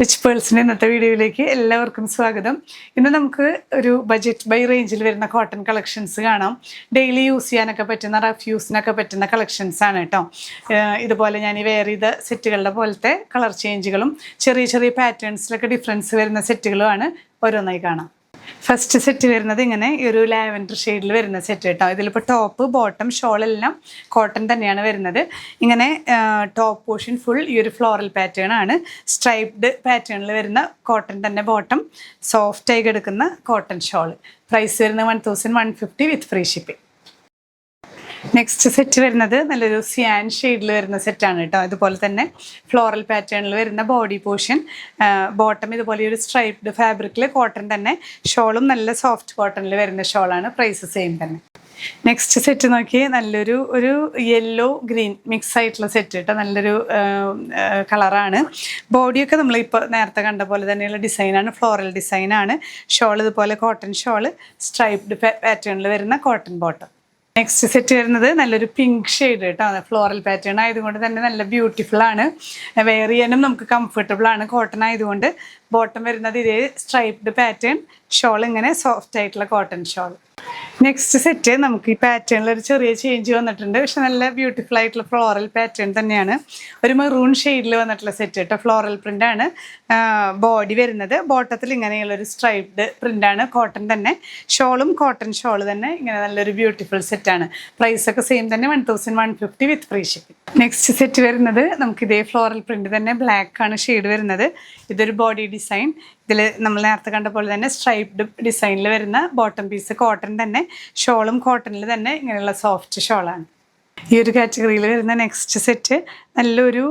Rich പേൾസിൻ്റെ ഇന്നത്തെ വീഡിയോയിലേക്ക് എല്ലാവർക്കും സ്വാഗതം. ഇന്ന് നമുക്ക് ഒരു ബഡ്ജറ്റ് ബൈ റേഞ്ചിൽ വരുന്ന കോട്ടൺ കളക്ഷൻസ് കാണാം. ഡെയിലി യൂസ് ചെയ്യാനൊക്കെ പറ്റുന്ന, റഫ് യൂസിനൊക്കെ പറ്റുന്ന കളക്ഷൻസ് ആണ് കേട്ടോ. ഇതുപോലെ ഞാൻ ഈ വെയർ ചെയ്ത സെറ്റുകളുടെ പോലത്തെ കളർ ചേഞ്ചുകളും ചെറിയ ചെറിയ പാറ്റേൺസിലൊക്കെ ഡിഫറൻസ് വരുന്ന സെറ്റുകളുമാണ് ഓരോന്നായി കാണാം. ഫസ്റ്റ് സെറ്റ് വരുന്നത് ഇങ്ങനെ ഈ ഒരു ലാവൻഡർ ഷെയ്ഡിൽ വരുന്ന സെറ്റ് കേട്ടോ. ഇതിലിപ്പോൾ ടോപ്പ് ബോട്ടം ഷോൾ എല്ലാം കോട്ടൺ തന്നെയാണ് വരുന്നത്. ഇങ്ങനെ ടോപ്പ് പോർഷൻ ഫുൾ ഈ ഒരു ഫ്ലോറൽ പാറ്റേൺ ആണ്. സ്ട്രൈപ്ഡ് പാറ്റേണിൽ വരുന്ന കോട്ടൺ തന്നെ ബോട്ടം, സോഫ്റ്റായി കിടക്കുന്ന കോട്ടൺ ഷോൾ. പ്രൈസ് വരുന്നത് 1150 വിത്ത് ഫ്രീ ഷിപ്പിംഗ്. നെക്സ്റ്റ് സെറ്റ് വരുന്നത് നല്ലൊരു സിയാൻ ഷെയ്ഡിൽ വരുന്ന സെറ്റാണ് കേട്ടോ. ഇതുപോലെ തന്നെ ഫ്ലോറൽ പാറ്റേണിൽ വരുന്ന ബോഡി പോർഷൻ, ബോട്ടം ഇതുപോലെ ഒരു സ്ട്രൈപ്ഡ് ഫാബ്രിക്കിൽ കോട്ടൺ തന്നെ, ഷോളും നല്ല സോഫ്റ്റ് കോട്ടണിൽ വരുന്ന ഷോളാണ്. പ്രൈസ് സെയിം തന്നെ. നെക്സ്റ്റ് സെറ്റ് നോക്കി നല്ലൊരു യെല്ലോ ഗ്രീൻ മിക്സ് ആയിട്ടുള്ള സെറ്റ് കേട്ടോ. നല്ലൊരു കളറാണ്. ബോഡിയൊക്കെ നമ്മളിപ്പോൾ നേരത്തെ കണ്ട പോലെ തന്നെയുള്ള ഡിസൈനാണ്, ഫ്ലോറൽ ഡിസൈനാണ്. ഷോൾ ഇതുപോലെ കോട്ടൺ ഷോള്, സ്ട്രൈപ്ഡ് പാറ്റേണിൽ വരുന്ന കോട്ടൺ ബോട്ടം. നെക്സ്റ്റ് സെറ്റ് വരുന്നത് നല്ലൊരു പിങ്ക് ഷെയ്ഡ് കേട്ടോ. ഫ്ലോറൽ പാറ്റേൺ ആയതുകൊണ്ട് തന്നെ നല്ല ബ്യൂട്ടിഫുൾ ആണ്. വെയർ ചെയ്യാനും നമുക്ക് കംഫർട്ടബിൾ ആണ്. കോട്ടൺ ആയതുകൊണ്ട് ബോട്ടം വരുന്നത് ഇതേ സ്ട്രൈപ്ഡ് പാറ്റേൺ, ഷോൾ ഇങ്ങനെ സോഫ്റ്റ് ആയിട്ടുള്ള കോട്ടൺ ഷോൾ. നെക്സ്റ്റ് സെറ്റ് നമുക്ക് ഈ പാറ്റേണിൽ ഒരു ചെറിയ ചേഞ്ച് വന്നിട്ടുണ്ട്. പക്ഷെ നല്ല ബ്യൂട്ടിഫുൾ ആയിട്ടുള്ള ഫ്ലോറൽ പാറ്റേൺ തന്നെയാണ്. ഒരു മെറൂൺ ഷെയ്ഡിൽ വന്നിട്ടുള്ള സെറ്റ് കേട്ടോ. ഫ്ലോറൽ പ്രിന്റ് ആണ് ബോഡി വരുന്നത്. ബോട്ടത്തിൽ ഇങ്ങനെയുള്ളൊരു സ്ട്രൈപ്ഡ് പ്രിന്റാണ്, കോട്ടൺ തന്നെ. ഷോളും കോട്ടൺ ഷോൾ തന്നെ. ഇങ്ങനെ നല്ലൊരു ബ്യൂട്ടിഫുൾ സെറ്റാണ്. പ്രൈസൊക്കെ സെയിം തന്നെ, 1150 വിത്ത് ഫ്രീ ഷിപ്പിംഗ്. നെക്സ്റ്റ് സെറ്റ് വരുന്നത് നമുക്ക് ഇതേ ഫ്ലോറൽ പ്രിന്റ് തന്നെ, ബ്ലാക്ക് ആണ് ഷെയ്ഡ് വരുന്നത്. ഇതൊരു ബോഡി ഡിസൈൻ. ഇതിൽ നമ്മൾ നേരത്തെ കണ്ട പോലെ തന്നെ സ്ട്രൈപ്ഡ് ഡിസൈനിൽ വരുന്ന ബോട്ടം പീസ് കോട്ടൺ തന്നെ, ഷോളും കോട്ടണിൽ തന്നെ ഇങ്ങനെയുള്ള സോഫ്റ്റ് ഷോളാണ്. ഈ ഒരു കാറ്റഗറിയിൽ വരുന്ന നെക്സ്റ്റ് സെറ്റ് നല്ലൊരു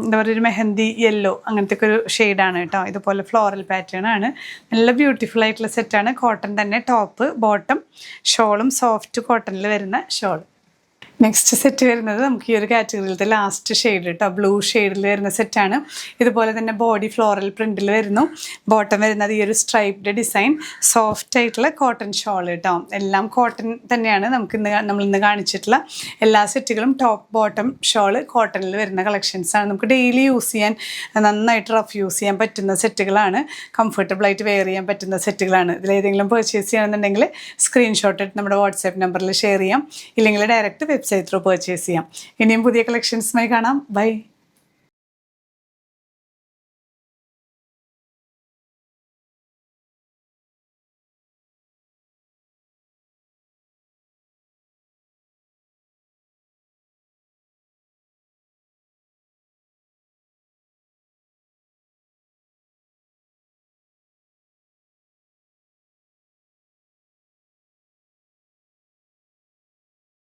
എന്താ പറയുക, ഒരു മെഹന്തി യെല്ലോ അങ്ങനത്തെ ഒക്കെ ഒരു ഷെയ്ഡാണ് കേട്ടോ. ഇതുപോലെ ഫ്ലോറൽ പാറ്റേൺ ആണ്. നല്ല ബ്യൂട്ടിഫുൾ ആയിട്ടുള്ള സെറ്റാണ്. കോട്ടൺ തന്നെ ടോപ്പ് ബോട്ടം, ഷോളും സോഫ്റ്റ് കോട്ടണിൽ വരുന്ന ഷോൾ. നെക്സ്റ്റ് സെറ്റ് വരുന്നത് നമുക്ക് ഈ ഒരു കാറ്റഗറിയിലത്തെ ലാസ്റ്റ് ഷെയ്ഡ് കേട്ടോ. ബ്ലൂ ഷെയ്ഡിൽ വരുന്ന സെറ്റാണ്. ഇതുപോലെ തന്നെ ബോഡി ഫ്ലോറൽ പ്രിന്റിൽ വരുന്നു. ബോട്ടം വരുന്നത് ഈ ഒരു സ്ട്രൈപ്ഡ് ഡിസൈൻ, സോഫ്റ്റ് ആയിട്ടുള്ള കോട്ടൺ ഷോൾ കേട്ടോ. എല്ലാം കോട്ടൺ തന്നെയാണ്. നമ്മളിന്ന് കാണിച്ചിട്ടുള്ള എല്ലാ സെറ്റുകളും ടോപ്പ് ബോട്ടം ഷോള് കോട്ടണിൽ വരുന്ന കളക്ഷൻസാണ്. നമുക്ക് ഡെയിലി യൂസ് ചെയ്യാൻ, നന്നായിട്ട് റഫ് യൂസ് ചെയ്യാൻ പറ്റുന്ന സെറ്റുകളാണ്. കംഫർട്ടബിളായിട്ട് വെയർ ചെയ്യാൻ പറ്റുന്ന സെറ്റുകളാണ്. ഇതിലേതെങ്കിലും പർച്ചേസ് ചെയ്യണമെന്നുണ്ടെങ്കിൽ സ്ക്രീൻഷോട്ട് എടുത്ത് നമ്മുടെ വാട്സാപ്പ് നമ്പറിൽ ഷെയർ ചെയ്യാം. ഇല്ലെങ്കിൽ ഡയറക്റ്റ് വെബ്സൈറ്റ് ത്രൂ പർച്ചേസ് ചെയ്യാം. ഇനിയും പുതിയ കളക്ഷൻസുമായി കാണാം. ബൈ.